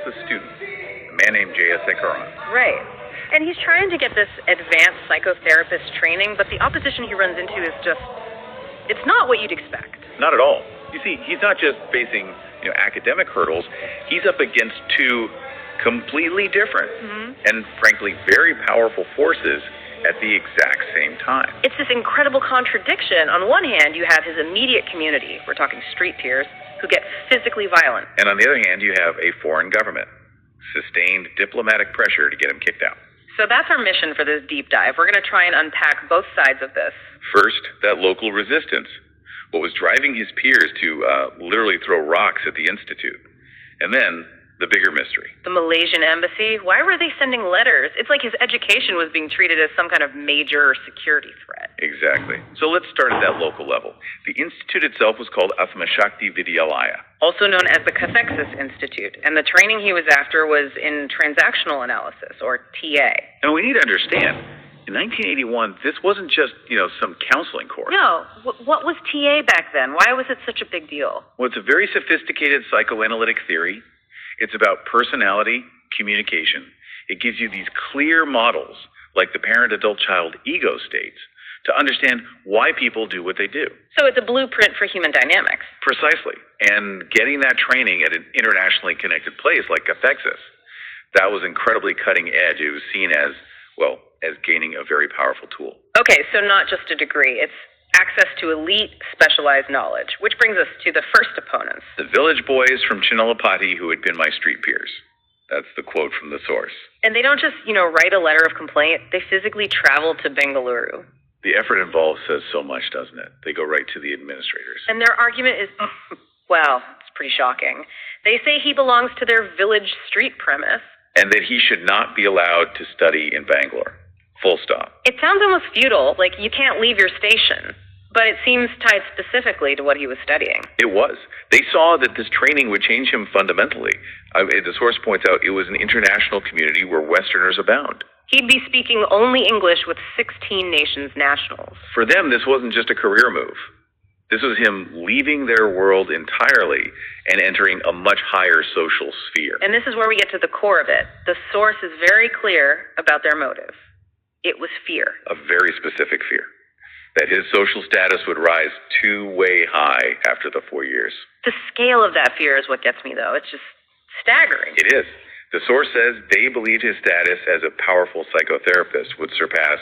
a student, a man named J.S.A. Karan. Right. And he's trying to get this advanced psychotherapist training, but the opposition he runs into is just, it's not what you'd expect. Not at all. You see, he's not just facing academic hurdles. He's up against two completely different and, frankly, very powerful forces at the exact same time. It's this incredible contradiction. On one hand, you have his immediate community, we're talking street peers, who get physically violent. And on the other hand, you have a foreign government, sustained diplomatic pressure to get him kicked out. So that's our mission for this deep dive. We're going to try and unpack both sides of this. First, that local resistance. What was driving his peers to literally throw rocks at the Institute. And then, the bigger mystery. The Malaysian embassy? Why were they sending letters? It's like his education was being treated as some kind of major security threat. Exactly. So let's start at that local level. The institute itself was called Atmashakti Vidyalaya. Also known as the Cathexis Institute. And the training he was after was in transactional analysis, or TA. And we need to understand, in 1981, this wasn't just, some counseling course. No. What was TA back then? Why was it such a big deal? Well, it's a very sophisticated psychoanalytic theory. It's about personality, communication. It gives you these clear models, like the parent-adult-child ego states, to understand why people do what they do. So it's a blueprint for human dynamics. Precisely. And getting that training at an internationally connected place like Cathexis, that was incredibly cutting edge. It was seen as gaining a very powerful tool. Okay, so not just a degree. It's access to elite, specialized knowledge, which brings us to the first opponents. The village boys from Chinalapati who had been my street peers. That's the quote from the source. And they don't just, write a letter of complaint. They physically travel to Bengaluru. The effort involved says so much, doesn't it? They go right to the administrators. And their argument is, well, it's pretty shocking. They say he belongs to their village street premise. And that he should not be allowed to study in Bangalore. Full stop. It sounds almost feudal, like you can't leave your station. But it seems tied specifically to what he was studying. It was. They saw that this training would change him fundamentally. The source points out it was an international community where Westerners abound. He'd be speaking only English with 16 nations' nationals. For them, this wasn't just a career move. This was him leaving their world entirely and entering a much higher social sphere. And this is where we get to the core of it. The source is very clear about their motive. It was fear. A very specific fear. That his social status would rise way high after the 4 years. The scale of that fear is what gets me, though. It's just staggering. It is. The source says they believed his status as a powerful psychotherapist would surpass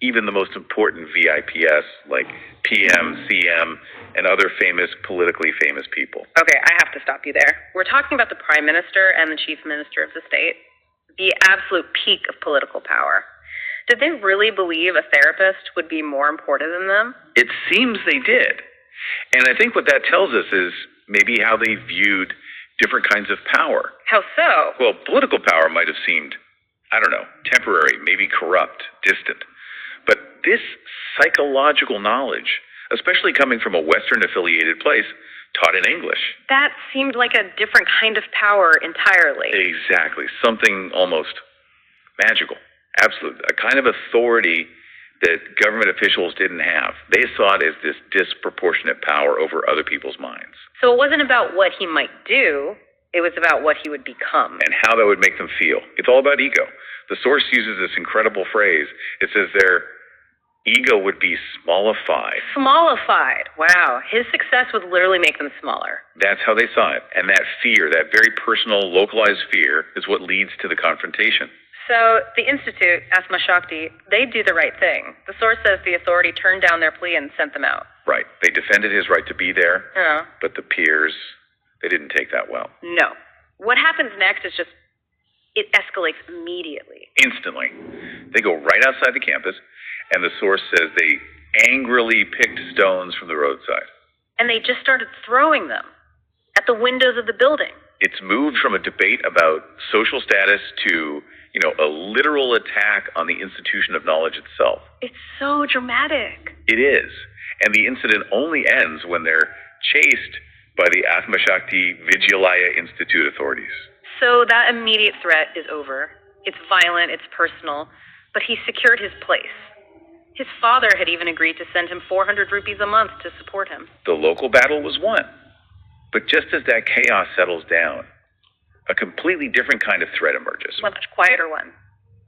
even the most important VIPs like PM, CM, and other politically famous people. Okay, I have to stop you there. We're talking about the Prime Minister and the Chief Minister of the state, the absolute peak of political power. Did they really believe a therapist would be more important than them? It seems they did. And I think what that tells us is maybe how they viewed different kinds of power. How so? Well, political power might have seemed, temporary, maybe corrupt, distant. But this psychological knowledge, especially coming from a Western-affiliated place, taught in English. That seemed like a different kind of power entirely. Exactly. Something almost magical. Absolute. A kind of authority that government officials didn't have. They saw it as this disproportionate power over other people's minds. So it wasn't about what he might do, it was about what he would become. And how that would make them feel. It's all about ego. The source uses this incredible phrase. It says their ego would be smallified. Smallified. Wow. His success would literally make them smaller. That's how they saw it. And that fear, that very personal, localized fear, is what leads to the confrontation. So the Institute, Atmashakti, they do the right thing. The source says the authority turned down their plea and sent them out. Right. They defended his right to be there, but the peers, they didn't take that well. No. What happens next is just, it escalates immediately. Instantly. They go right outside the campus, and the source says they angrily picked stones from the roadside. And they just started throwing them at the windows of the building. It's moved from a debate about social status to a literal attack on the institution of knowledge itself. It's so dramatic. It is. And the incident only ends when they're chased by the Atmashakti Vidyalaya Institute authorities. So that immediate threat is over. It's violent, it's personal, but he secured his place. His father had even agreed to send him 400 rupees a month to support him. The local battle was won. But just as that chaos settles down, a completely different kind of threat emerges. A much quieter one.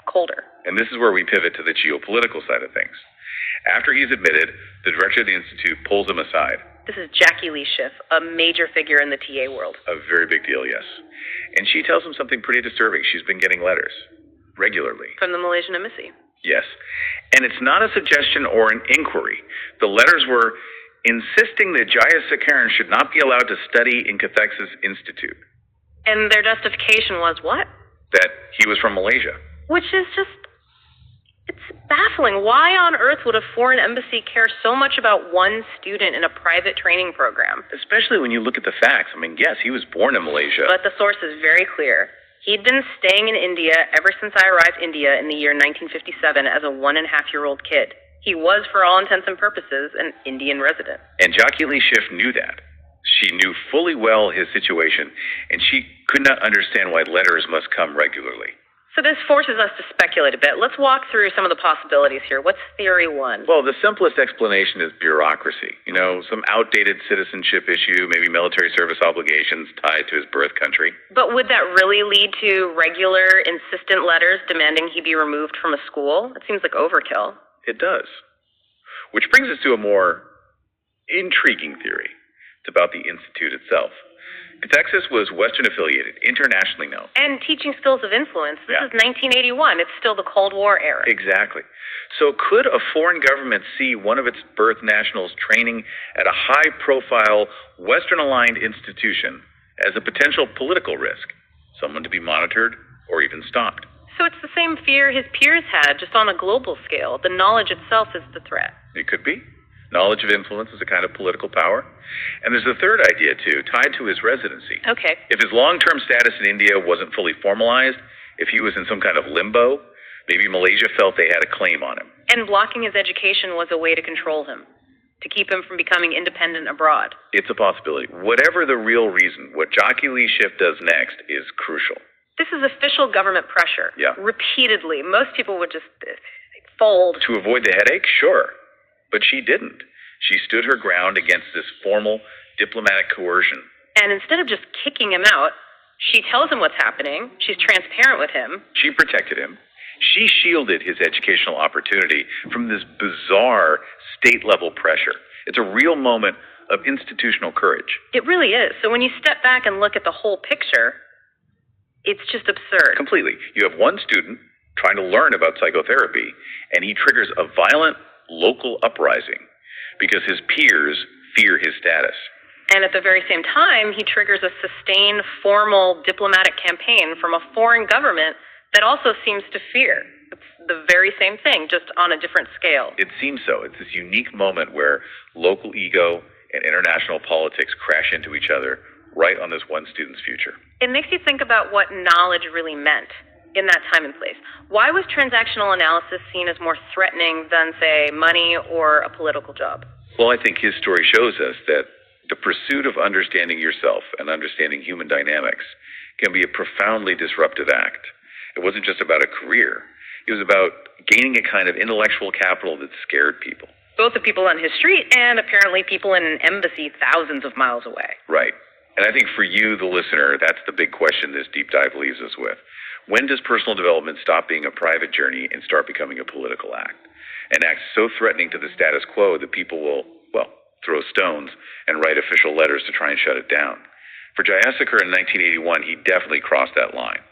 Colder. And this is where we pivot to the geopolitical side of things. After he's admitted, the director of the Institute pulls him aside. This is Jackie Lee Schiff, a major figure in the TA world. A very big deal, yes. And she tells him something pretty disturbing. She's been getting letters regularly. From the Malaysian embassy. Yes. And it's not a suggestion or an inquiry. The letters were insisting that Jaya Sekaran should not be allowed to study in Cathexis Institute. And their justification was what? That he was from Malaysia. Which is just, it's baffling. Why on earth would a foreign embassy care so much about one student in a private training program? Especially when you look at the facts. I mean, yes, he was born in Malaysia. But the source is very clear. He'd been staying in India ever since I arrived in India in the year 1957 as a 1.5-year-old kid. He was, for all intents and purposes, an Indian resident. And Jackie Lee Schiff knew that. She knew fully well his situation, and she could not understand why letters must come regularly. So this forces us to speculate a bit. Let's walk through some of the possibilities here. What's theory one? Well, the simplest explanation is bureaucracy. You know, some outdated citizenship issue, maybe military service obligations tied to his birth country. But would that really lead to regular, insistent letters demanding he be removed from a school? It seems like overkill. It does. Which brings us to a more intriguing theory. It's about the Institute itself. Cathexis was Western affiliated, internationally known. And teaching skills of influence. This Yeah. is 1981. It's still the Cold War era. Exactly. So could a foreign government see one of its birth nationals training at a high-profile, Western-aligned institution as a potential political risk, someone to be monitored or even stopped? So it's the same fear his peers had, just on a global scale. The knowledge itself is the threat. It could be. Knowledge of influence is a kind of political power. And there's a third idea, too, tied to his residency. Okay. If his long-term status in India wasn't fully formalized, if he was in some kind of limbo, maybe Malaysia felt they had a claim on him. And blocking his education was a way to control him, to keep him from becoming independent abroad. It's a possibility. Whatever the real reason, what Jackie Lee Schiff does next is crucial. This is official government pressure. Yeah. Repeatedly. Most people would just fold. To avoid the headache? Sure. But she didn't. She stood her ground against this formal diplomatic coercion. And instead of just kicking him out, she tells him what's happening. She's transparent with him. She protected him. She shielded his educational opportunity from this bizarre state-level pressure. It's a real moment of institutional courage. It really is. So when you step back and look at the whole picture, it's just absurd. Completely. You have one student trying to learn about psychotherapy, and he triggers a violent local uprising because his peers fear his status. And at the very same time, he triggers a sustained formal diplomatic campaign from a foreign government that also seems to fear. It's the very same thing, just on a different scale. It seems so. It's this unique moment where local ego and international politics crash into each other right on this one student's future. It makes you think about what knowledge really meant in that time and place. Why was transactional analysis seen as more threatening than, say, money or a political job? Well, I think his story shows us that the pursuit of understanding yourself and understanding human dynamics can be a profoundly disruptive act. It wasn't just about a career. It was about gaining a kind of intellectual capital that scared people. Both the people on his street and apparently people in an embassy thousands of miles away. Right. And I think for you, the listener, that's the big question this deep dive leaves us with. When does personal development stop being a private journey and start becoming a political act? An act so threatening to the status quo that people will, well, throw stones and write official letters to try and shut it down. For Jayasekaran in 1981, he definitely crossed that line.